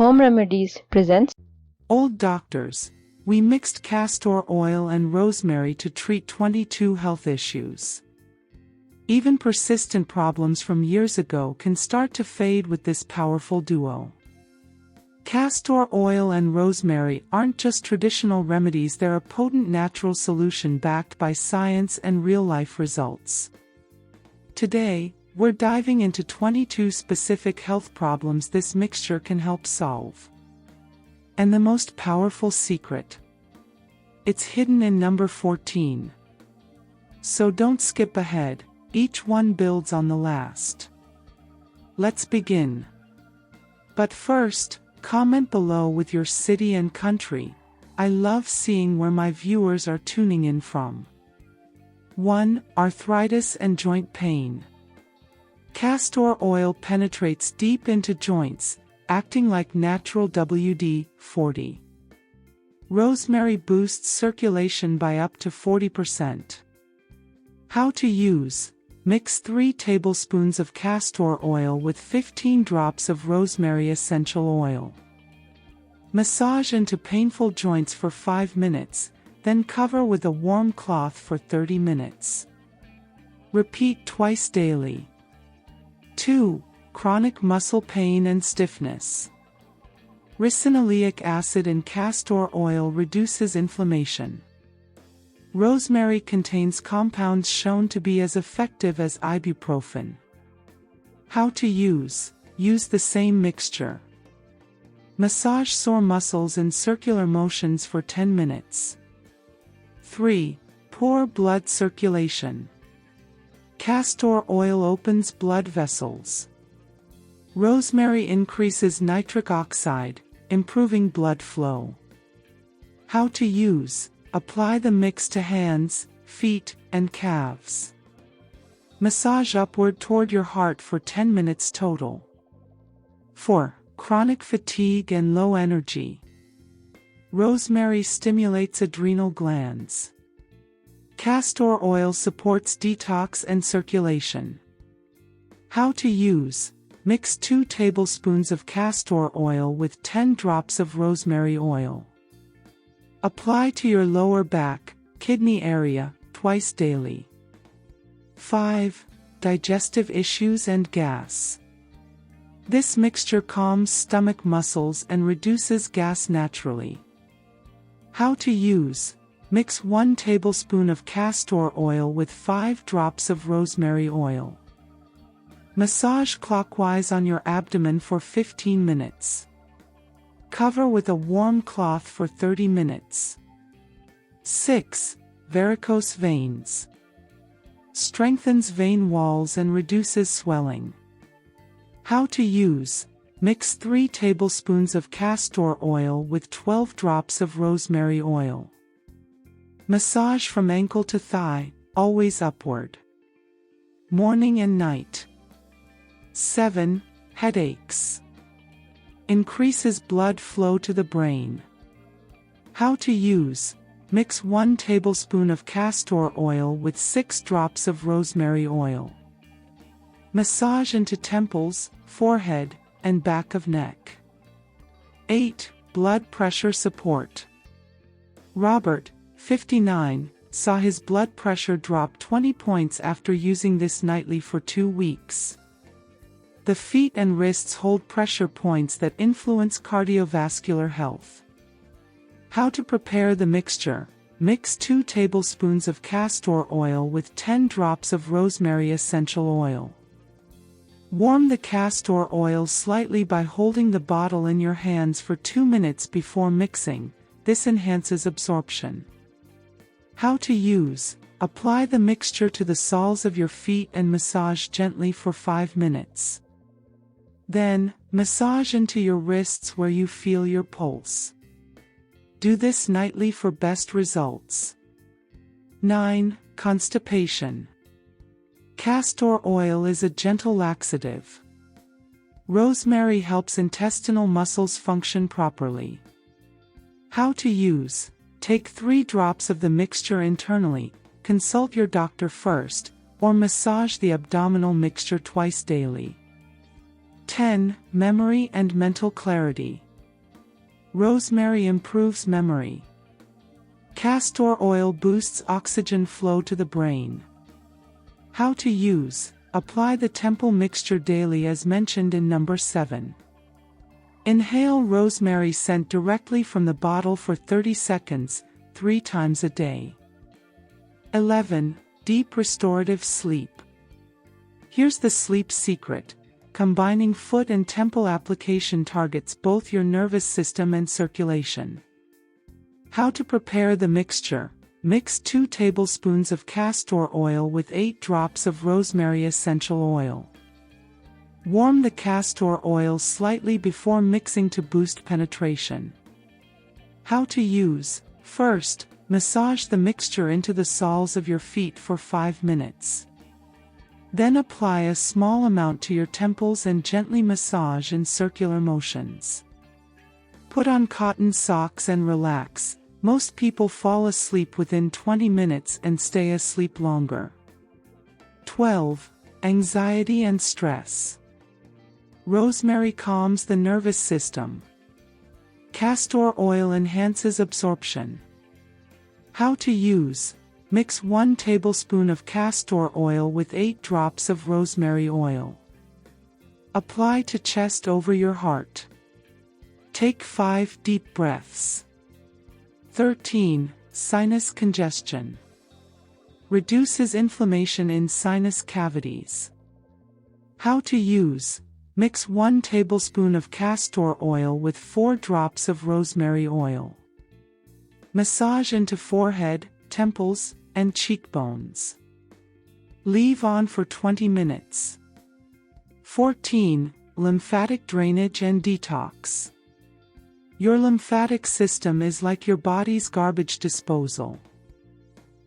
Home Remedies presents Old doctors, we mixed castor oil and rosemary to treat 22 health issues. Even persistent problems from years ago can start to fade with this powerful duo. Castor oil and rosemary aren't just traditional remedies, they're a potent natural solution backed by science and real-life results. Today, we're diving into 22 specific health problems this mixture can help solve. And the most powerful secret. It's hidden in number 14. So don't skip ahead, each one builds on the last. Let's begin. But first, comment below with your city and country. I love seeing where my viewers are tuning in from. 1. Arthritis and joint pain. Castor oil penetrates deep into joints, acting like natural WD-40. Rosemary boosts circulation by up to 40%. How to use: mix 3 tablespoons of castor oil with 15 drops of rosemary essential oil. Massage into painful joints for 5 minutes, then cover with a warm cloth for 30 minutes. Repeat twice daily. 2. Chronic muscle pain and stiffness. Ricinoleic acid in castor oil reduces inflammation. Rosemary contains compounds shown to be as effective as ibuprofen. How to use: use the same mixture. Massage sore muscles in circular motions for 10 minutes. 3. Poor blood circulation. Castor oil opens blood vessels. Rosemary increases nitric oxide, improving blood flow. How to use: apply the mix to hands, feet, and calves. Massage upward toward your heart for 10 minutes total. 4. Chronic fatigue and low energy. Rosemary stimulates adrenal glands. Castor oil supports detox and circulation. How to use: mix 2 tablespoons of castor oil with 10 drops of rosemary oil. Apply to your lower back, kidney area, twice daily. 5. Digestive issues and gas. This mixture calms stomach muscles and reduces gas naturally. How to use: mix 1 tablespoon of castor oil with 5 drops of rosemary oil. Massage clockwise on your abdomen for 15 minutes. Cover with a warm cloth for 30 minutes. 6. Varicose veins. Strengthens vein walls and reduces swelling. How to use: mix 3 tablespoons of castor oil with 12 drops of rosemary oil. Massage from ankle to thigh, always upward. Morning and night. 7. Headaches. Increases blood flow to the brain. How to use: mix 1 tablespoon of castor oil with 6 drops of rosemary oil. Massage into temples, forehead, and back of neck. 8. Blood pressure support. Robert, 59, saw his blood pressure drop 20 points after using this nightly for 2 weeks. The feet and wrists hold pressure points that influence cardiovascular health. How to prepare the mixture: mix 2 tablespoons of castor oil with 10 drops of rosemary essential oil. Warm the castor oil slightly by holding the bottle in your hands for 2 minutes before mixing. This enhances absorption. How to use: apply the mixture to the soles of your feet and massage gently for 5 minutes. Then, massage into your wrists where you feel your pulse. Do this nightly for best results. 9. Constipation. Castor oil is a gentle laxative. Rosemary helps intestinal muscles function properly. How to use: take 3 drops of the mixture internally, consult your doctor first, or massage the abdominal mixture twice daily. 10. Memory and mental clarity. Rosemary improves memory. Castor oil boosts oxygen flow to the brain. How to use: apply the temple mixture daily as mentioned in number 7. Inhale rosemary scent directly from the bottle for 30 seconds, 3 times a day. 11. Deep restorative sleep. Here's the sleep secret. Combining foot and temple application targets both your nervous system and circulation. How to prepare the mixture: mix 2 tablespoons of castor oil with 8 drops of rosemary essential oil. Warm the castor oil slightly before mixing to boost penetration. How to use: first, massage the mixture into the soles of your feet for 5 minutes. Then apply a small amount to your temples and gently massage in circular motions. Put on cotton socks and relax. Most people fall asleep within 20 minutes and stay asleep longer. 12. Anxiety and stress. Rosemary calms the nervous system. Castor oil enhances absorption. How to use: mix 1 tablespoon of castor oil with 8 drops of rosemary oil. Apply to chest over your heart. Take 5 deep breaths. 13. Sinus congestion. Reduces inflammation in sinus cavities. How to use: mix 1 tablespoon of castor oil with 4 drops of rosemary oil. Massage into forehead, temples, and cheekbones. Leave on for 20 minutes. 14. Lymphatic drainage and detox. Your lymphatic system is like your body's garbage disposal.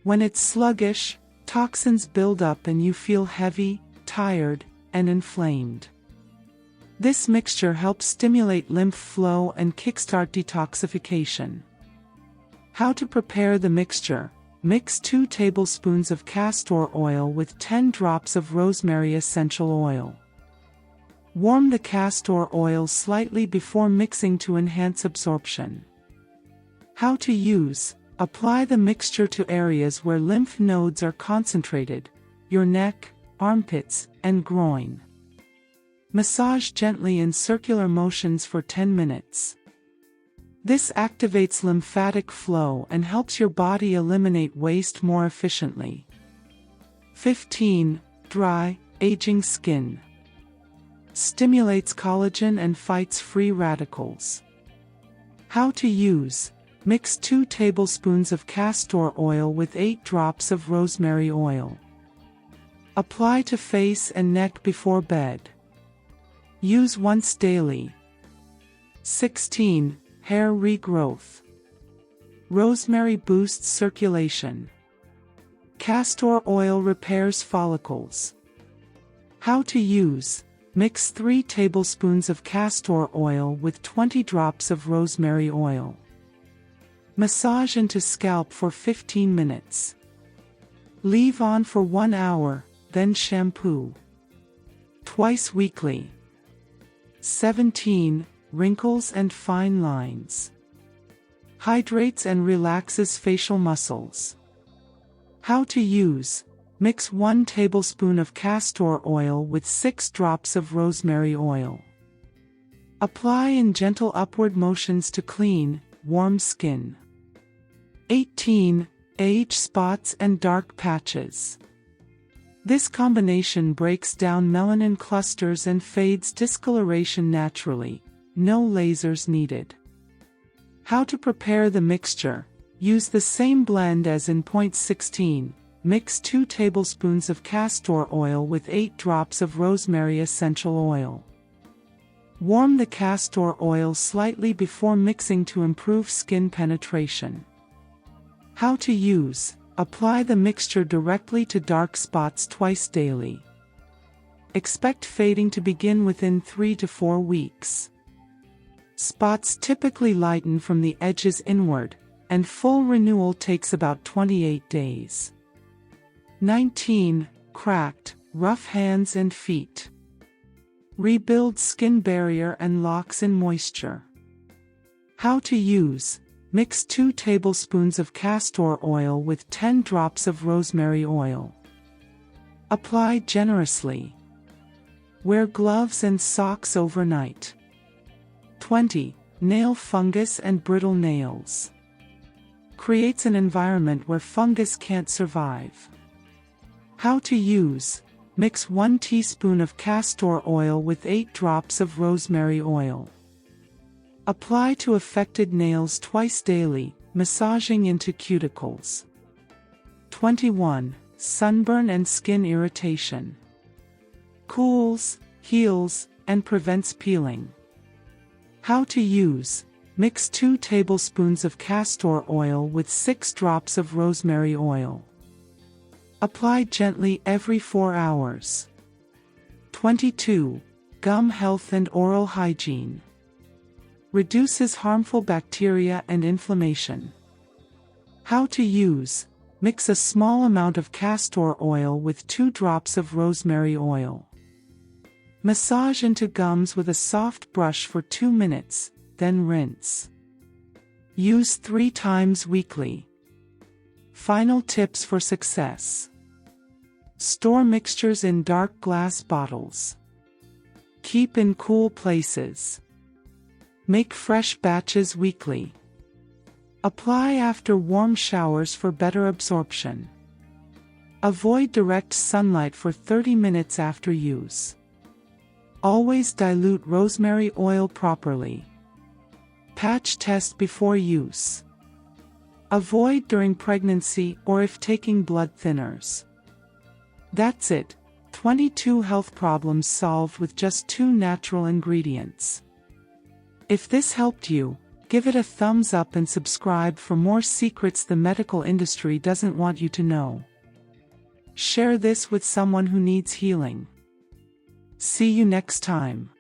When it's sluggish, toxins build up and you feel heavy, tired, and inflamed. This mixture helps stimulate lymph flow and kickstart detoxification. How to prepare the mixture: mix 2 tablespoons of castor oil with 10 drops of rosemary essential oil. Warm the castor oil slightly before mixing to enhance absorption. How to use: apply the mixture to areas where lymph nodes are concentrated: your neck, armpits, and groin. Massage gently in circular motions for 10 minutes. This activates lymphatic flow and helps your body eliminate waste more efficiently. 15. Dry, aging skin. Stimulates collagen and fights free radicals. How to use: mix 2 tablespoons of castor oil with 8 drops of rosemary oil. Apply to face and neck before bed. Use once daily. 16. Hair regrowth. Rosemary boosts circulation. Castor oil repairs follicles. How to use: mix 3 tablespoons of castor oil with 20 drops of rosemary oil. Massage into scalp for 15 minutes. Leave on for 1 hour, then shampoo. Twice weekly. 17. Wrinkles and fine lines. Hydrates and relaxes facial muscles. How to use: mix 1 tablespoon of castor oil with 6 drops of rosemary oil. Apply in gentle upward motions to clean, warm skin. 18. Age spots and dark patches. This combination breaks down melanin clusters and fades discoloration naturally. No lasers needed. How to prepare the mixture: use the same blend as in point 16. Mix 2 tablespoons of castor oil with 8 drops of rosemary essential oil. Warm the castor oil slightly before mixing to improve skin penetration. How to use: apply the mixture directly to dark spots twice daily. Expect fading to begin within 3 to 4 weeks. Spots typically lighten from the edges inward, and full renewal takes about 28 days. 19. Cracked, rough hands and feet. Rebuild skin barrier and locks in moisture. How to use: mix 2 tablespoons of castor oil with 10 drops of rosemary oil. Apply generously. Wear gloves and socks overnight. 20. Nail fungus and brittle nails. Creates an environment where fungus can't survive. How to use: mix 1 teaspoon of castor oil with 8 drops of rosemary oil. Apply to affected nails twice daily, massaging into cuticles. 21. Sunburn and skin irritation. Cools, heals, and prevents peeling. How to use: mix 2 tablespoons of castor oil with 6 drops of rosemary oil. Apply gently every 4 hours. 22. Gum health and oral hygiene. Reduces harmful bacteria and inflammation. How to use: mix a small amount of castor oil with 2 drops of rosemary oil. Massage into gums with a soft brush for 2 minutes, then rinse. Use 3 times weekly. Final tips for success. Store mixtures in dark glass bottles. Keep in cool places. Make fresh batches weekly. Apply after warm showers for better absorption. Avoid direct sunlight for 30 minutes after use. Always dilute rosemary oil properly. Patch test before use. Avoid during pregnancy or if taking blood thinners. That's it. 22 health problems solved with just 2 natural ingredients. If this helped you, give it a thumbs up and subscribe for more secrets the medical industry doesn't want you to know. Share this with someone who needs healing. See you next time.